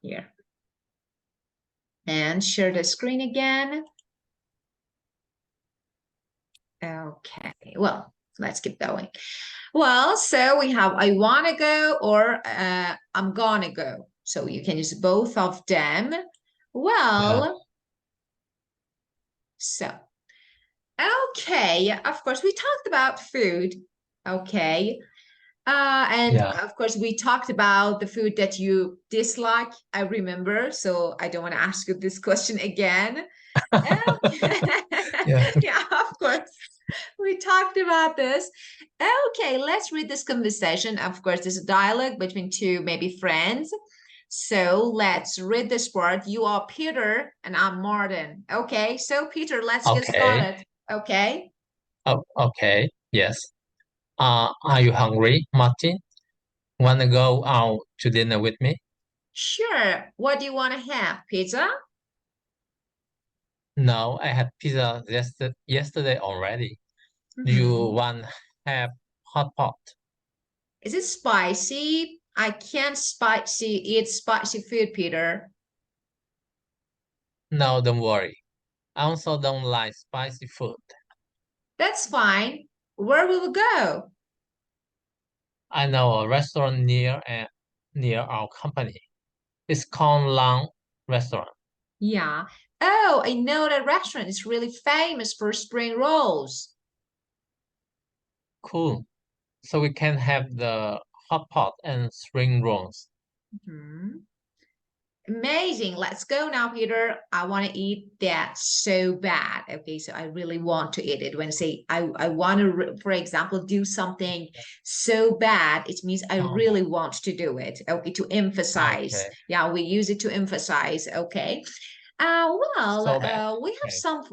Here. And share the screen again. Okay, well, let's keep going. Well, so we have I want to go or I'm gonna go. So you can use both of them. Well, so, okay, of course, we talked about food. Okay. And of course, we talked about the food that you dislike. I remember, so I don't want to ask you this question again. Yeah, of course. We talked about this. Okay, let's read this conversation. Of course, there's a dialogue between two maybe friends. So let's read this part. You are Peter and I'm Martin. Okay, so Peter, let's get started. Okay. Oh, okay. Yes. Are you hungry, Martin? Wanna go out to dinner with me? Sure. What do you want to have? Pizza? No, I had pizza yesterday already. Do you want have hot pot? Is it spicy? I can't eat spicy food, Peter. No, don't worry. I also don't like spicy food. That's fine. Where will we go? I know a restaurant near our company. It's called Long Restaurant. Yeah. Oh, I know that restaurant is really famous for spring rolls. Cool. So we can have the hot pot and spring rolls. Amazing. Let's go now, Peter. I want to eat that so bad. Okay, so I really want to eat it. When I say I want to, for example, do something so bad, it means I really want to do it. Okay, to emphasize. Yeah, we use it to emphasize. Okay. We have some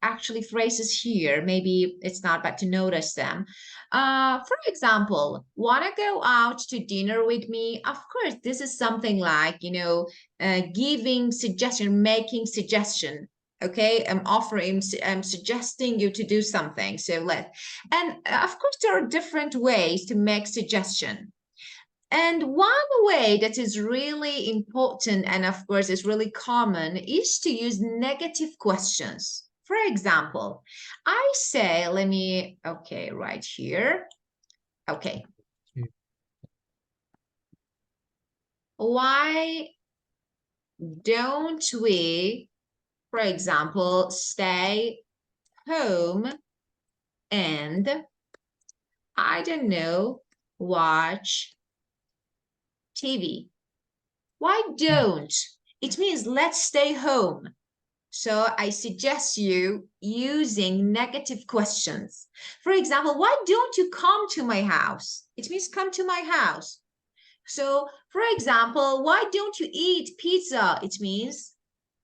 actually phrases here. Maybe it's not bad to notice them. For example, want to go out to dinner with me? Of course, this is something like, giving suggestion, making suggestion. Okay, I'm suggesting you to do something. And of course, there are different ways to make suggestion. And one way that is really important and of course is really common is to use negative questions. For example, I say, okay, right here. Okay. Why don't we, for example, stay home and, I don't know, watch TV? Why don't? It means let's stay home. So I suggest you using negative questions. For example, why don't you come to my house? It means come to my house. So, for example, why don't you eat pizza? It means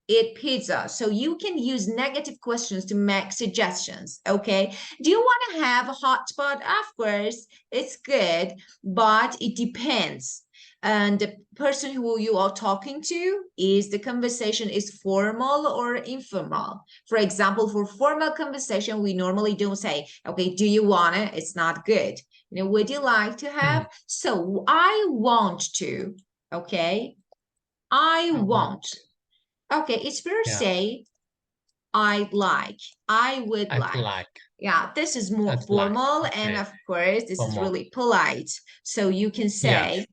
eat pizza. So you can use negative questions to make suggestions. Okay. Do you want to have a hot pot? Of course, it's good, but it depends. And the person who you are talking to, is the conversation is formal or informal? For example, for formal conversation, we normally don't say, okay, do you want it? It's not good. Would you like to have? So I want to. Okay. I want. Okay, it's fair to say I'd like, I would like. Yeah, this is more formal, and of course, this is really polite. So you can say,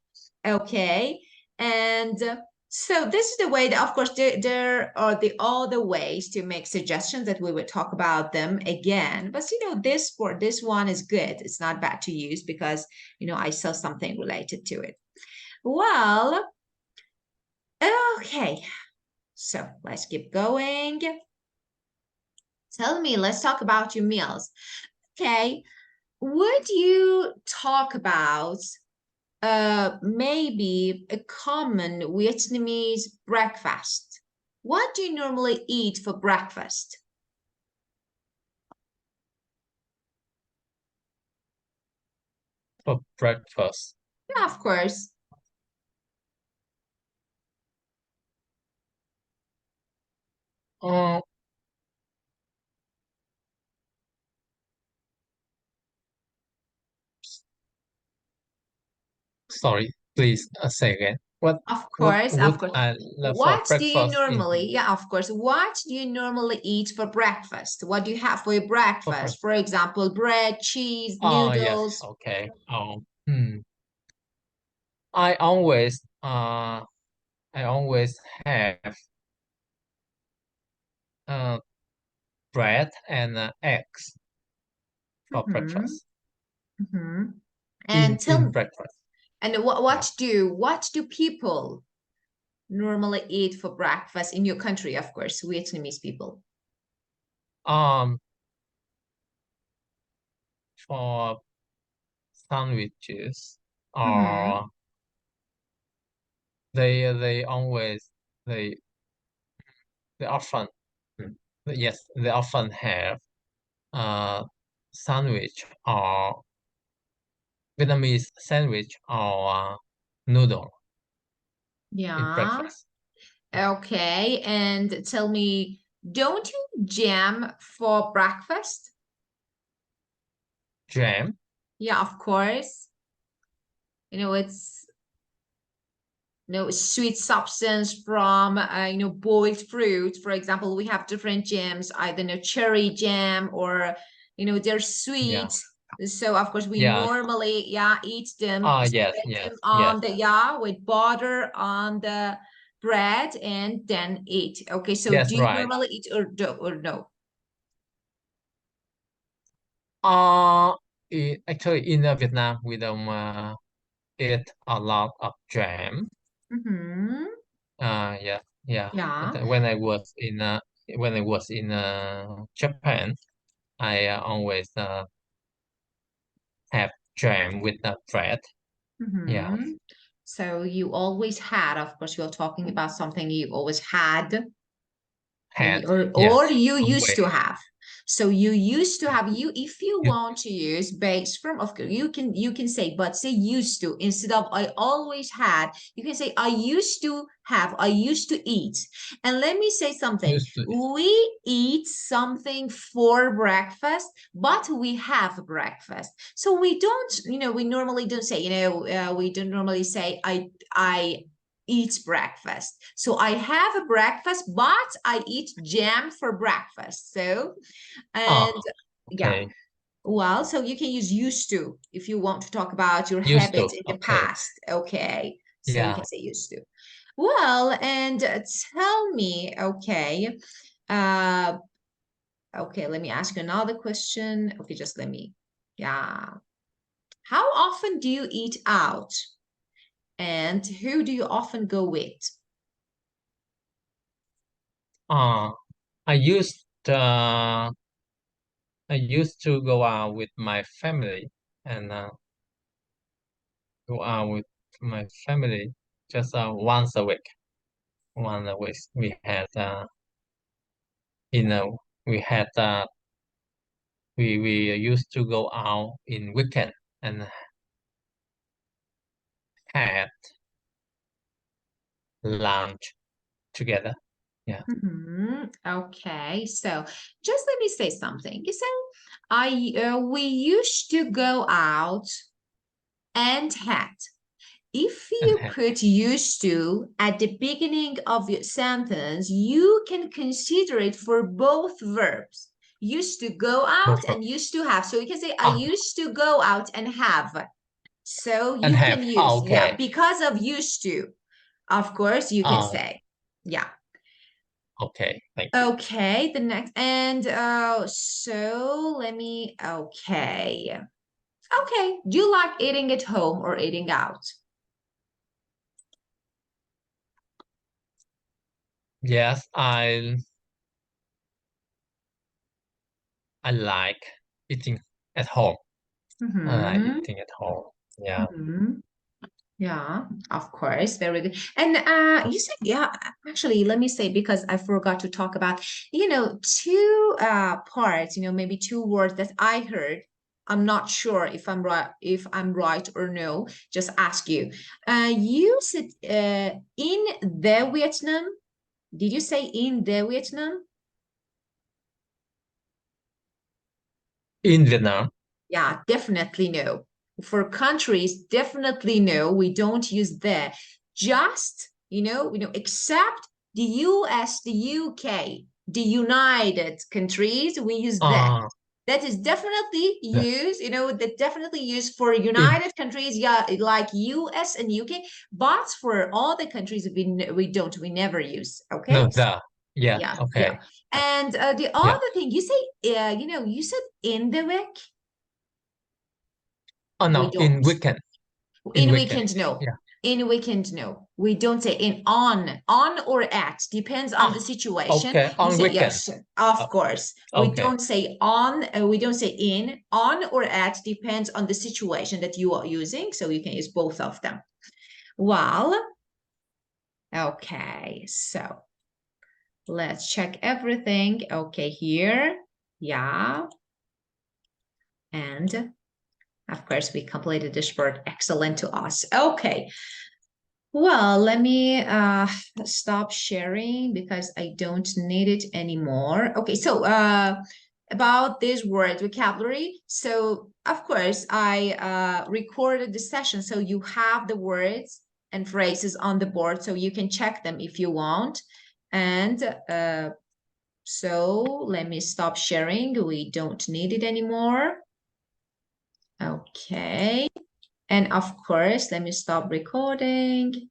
okay, and so this is the way that, of course, there are the other ways to make suggestions that we would talk about them again. But this one is good. It's not bad to use because I saw something related to it. Well, okay. So let's keep going. Tell me, let's talk about your meals. Okay, would you talk about maybe a common Vietnamese breakfast? What do you normally eat for breakfast? For breakfast. Yeah, of course. Sorry, please say again. What Of would course. I love for What do you breakfast in normally, yeah, of course. What do you normally eat for breakfast? What do you have for your for breakfast? breakfast? For example, bread, cheese, Oh yes, noodles. okay. I always I always have uh bread and eggs for Mm-hmm. breakfast. Mm-hmm. And In tell breakfast. and Yeah. what do people normally eat for breakfast in your country, of course, Vietnamese people? Um for sandwiches Mm-hmm. or they always they they often mm, yes they often have uh sandwich or Vietnamese sandwich or noodle in Yeah. breakfast. Yeah. Okay. And tell me, don't you jam for breakfast? Jam. Yeah, of course. It's sweet substance from boiled fruit. For example, we have different jams, either cherry jam or they're Yeah. sweet. So of course we Yeah. normally eat them, Yes. spread Yes. them Yes. on the with butter on the bread and then eat. Okay, so Yes. do you Right. normally eat or no? Uh, Actually, in Vietnam, we don't eat a lot of jam. Mm-hmm. Yeah, yeah. Yeah. When I was in Japan, I always have jam with the bread. Yeah, Mm-hmm. So you always had, of course, you're talking about something you always had. had Or yes, you used always to have. So you used to have you if you want to use base from of course you can say but say used to instead of I always had. You can say I used to have, I used to eat. And let me say something. used to it. We eat something for breakfast, but we have breakfast. So we don't, we normally don't say, we don't normally say I eat breakfast. So I have a breakfast, but I eat jam for breakfast. So, and Oh, yeah, okay, well, so you can use used to if you want to talk about your used habits to. in the Okay, past. Okay. So you yeah. can say used to. Well, and tell me, okay, uh, okay, let me ask you another question. Okay, just let me, yeah. How often do you eat out? And who do you often go with? Uh, I used uh, I used to go out with my family and go out with my family just once a week. Once a week we had you know we had we used to go out in weekend and had lunch together. Yeah, Okay, so just let me say something. You say, we used to go out and had. If and you had put used to at the beginning of your sentence, you can consider it for both verbs. Used to go out both and verbs. used to have. So you can say, I Ah, used to go out and have. So and you can have. Oh, use, yeah, okay. because of used to. Of course, you can Oh, say, yeah. okay. Thank you. Okay, the next and so let me okay. Okay, do you like eating at home or eating out? Yes, I like eating at home. I like Mm-hmm. eating at home. Yeah. Mm-hmm. Yeah, of course, very good. And you said, yeah, actually, let me say because I forgot to talk about, two parts, maybe two words that I heard. I'm not sure if I'm right or no. Just ask you. You said in the Vietnam. Did you say in the Vietnam? In Vietnam. Yeah, definitely no. For countries, definitely no. We don't use the. just, except the US, the UK, the United countries, we use that. Uh, That is definitely the, used, that definitely used for in United countries, yeah, like US and UK, but for all the countries we never use. no Okay. the yeah Yeah, yeah. okay yeah And the yeah. other thing you say, you said in the week. Oh We no, in don't. weekend, in In weekend. weekend, no. Yeah. In weekend, no. We don't say in on or at. Depends on the Ah, situation. okay. You On say weekend. yes, of Oh, course. We okay. don't say on. We don't say in. On or at depends on the situation that you are using. So you can use both of them. Well, okay. So let's check everything. Okay, here. Yeah. And of course, we completed this word. Excellent to us. Okay. Well, let me stop sharing because I don't need it anymore. Okay, so about this word vocabulary. So, of course, I recorded the session so you have the words and phrases on the board so you can check them if you want. And so let me stop sharing. We don't need it anymore. Okay. And of course, let me stop recording.